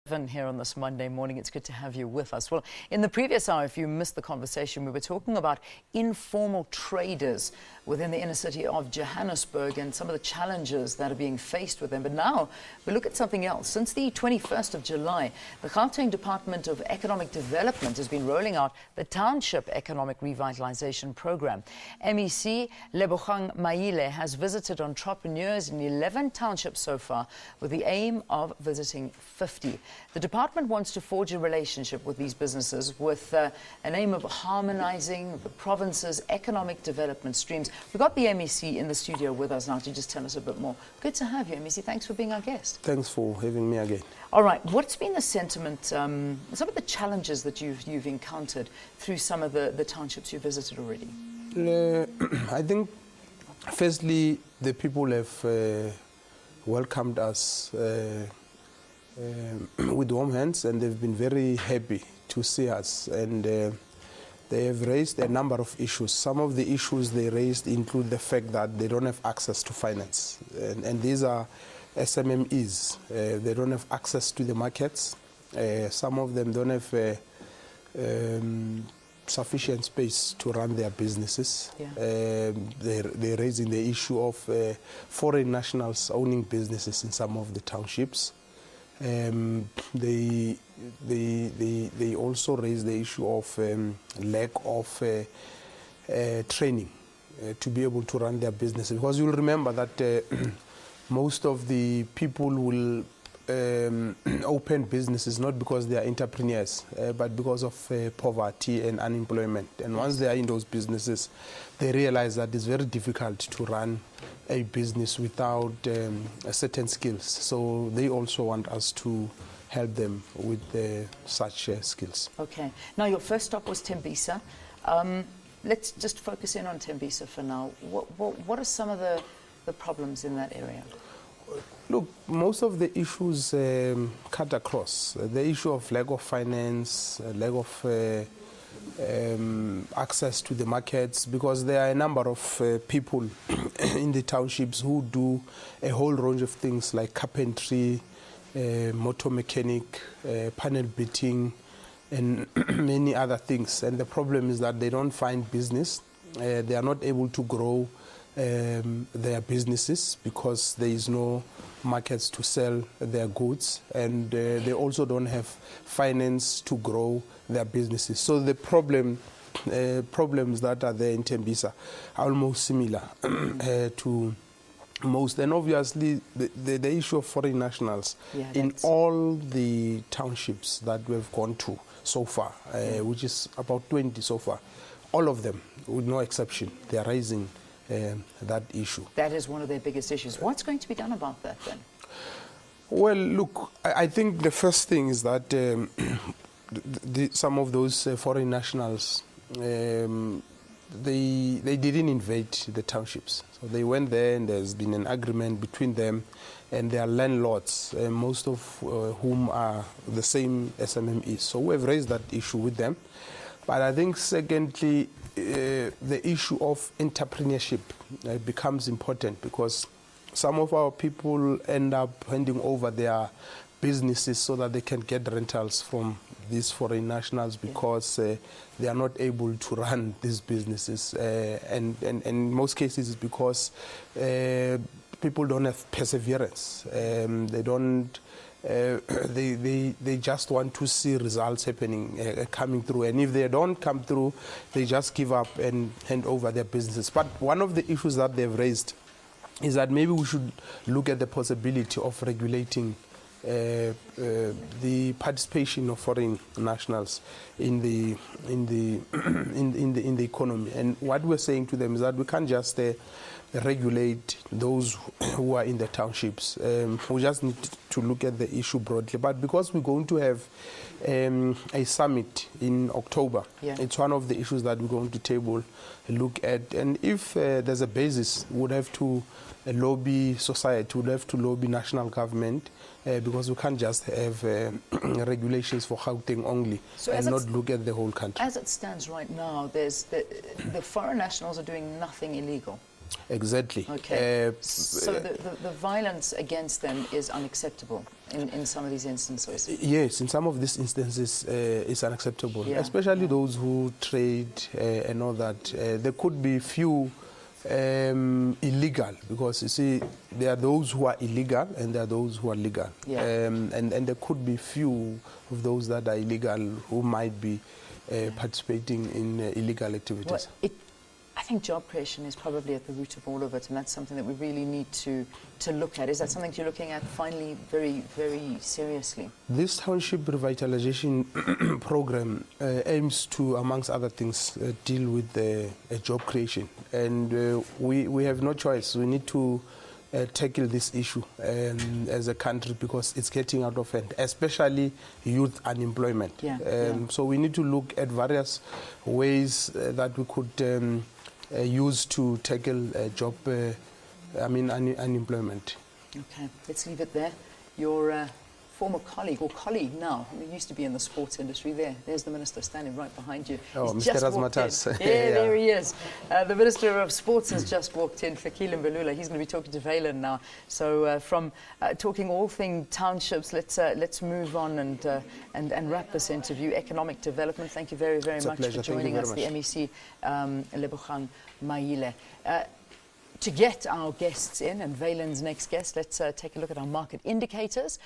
Here on this Monday morning. It's good to have you with us. Well, in the previous hour, if you missed the conversation, we were talking about informal traders within the inner city of Johannesburg and some of the challenges that are being faced with them. But now we look at something else. Since the 21st of July, the Gauteng Department of Economic Development has been rolling out the Township Economic Revitalisation Program. MEC Lebogang Maile has visited entrepreneurs in 11 townships so far with the aim of visiting 50. The department wants to forge a relationship with these businesses with an aim of harmonising the province's economic development streams. We've got the MEC in the studio with us now to just tell us a bit more. Good to have you, MEC. Thanks for being our guest. Thanks for having me again. All right. What's been the sentiment, some of the challenges that you've encountered through some of the townships you visited already? I think, firstly, the people have welcomed us with warm hands, and they've been very happy to see us, and they have raised a number of issues. Some of the issues they raised include the fact that they don't have access to finance, and these are SMMEs. They don't have access to the markets. Some of them don't have sufficient space to run their businesses. Yeah. They're raising the issue of foreign nationals owning businesses in some of the townships. They also raise the issue of lack of training to be able to run their business. Because you'll remember that most of the people will open businesses not because they are entrepreneurs, but because of poverty and unemployment. And once they are in those businesses, they realize that it's very difficult to run a business without certain skills. So they also want us to help them with such skills. Okay. Now, your first stop was Tembisa. Let's just focus in on Tembisa for now. What are some of the problems in that area? Look, most of the issues cut across. The issue of lack of finance, lack of access to the markets, because there are a number of people in the townships who do a whole range of things like carpentry, motor mechanic, panel beating, and many other things. And the problem is that they don't find business. They are not able to grow their businesses because there is no markets to sell their goods, and they also don't have finance to grow their businesses. So the problems that are there in Tembisa are almost similar to most. And obviously the issue of foreign nationals in all the townships that we've gone to so far, which is about 20 so far, all of them, with no exception, they are raising that issue. That is one of their biggest issues. What's going to be done about that then? Well, look, I think the first thing is that some of those foreign nationals, they didn't invade the townships. So they went there, and there's been an agreement between them and their landlords, most of whom are the same SMMEs. So we've raised that issue with them. But I think secondly, the issue of entrepreneurship becomes important, because some of our people end up handing over their businesses so that they can get rentals from these foreign nationals, because they are not able to run these businesses. And in most cases it's because people don't have perseverance. They don't. They just want to see results happening, coming through. And if they don't come through, they just give up and hand over their businesses. But one of the issues that they've raised is that maybe we should look at the possibility of regulating the participation of foreign nationals in the economy. And what we're saying to them is that we can't just regulate those who are in the townships. We just need to look at the issue broadly. But because we're going to have a summit in October, it's one of the issues that we're going to table, look at. And if there's a basis, we would have to lobby society, we would have to lobby national government, because we can't just have regulations for Gauteng only, and not look at the whole country. As it stands right now, there's the foreign nationals are doing nothing illegal. Exactly. Okay. So the violence against them is unacceptable in some of these instances? Yes, in some of these instances it's unacceptable, Yeah, especially those who trade and all that. There could be few illegal, because you see there are those who are illegal and there are those who are legal. Yeah. And there could be few of those that are illegal who might be participating in illegal activities. Well, I think job creation is probably at the root of all of it, and that's something that we really need to look at. Is that something you're looking at finally very, very seriously? This township revitalisation program aims to, amongst other things, deal with job creation. And we have no choice. We need to tackle this issue as a country, because it's getting out of hand, especially youth unemployment. So we need to look at various ways that we could use to tackle unemployment. Okay, let's leave it there. Your former colleague now, who used to be in the sports industry, there's the Minister standing right behind you. Oh, He's Mr. just walked in. Razmatas. Yeah, there he is. The Minister of Sports has just walked in, Fikile Mbalula. He's going to be talking to Valen now. So from talking all things townships, let's move on and wrap this interview. Economic development. Thank you very, very much for joining us, the MEC, Lebogang Maile. To get our guests in, and Valen's next guest, let's take a look at our market indicators.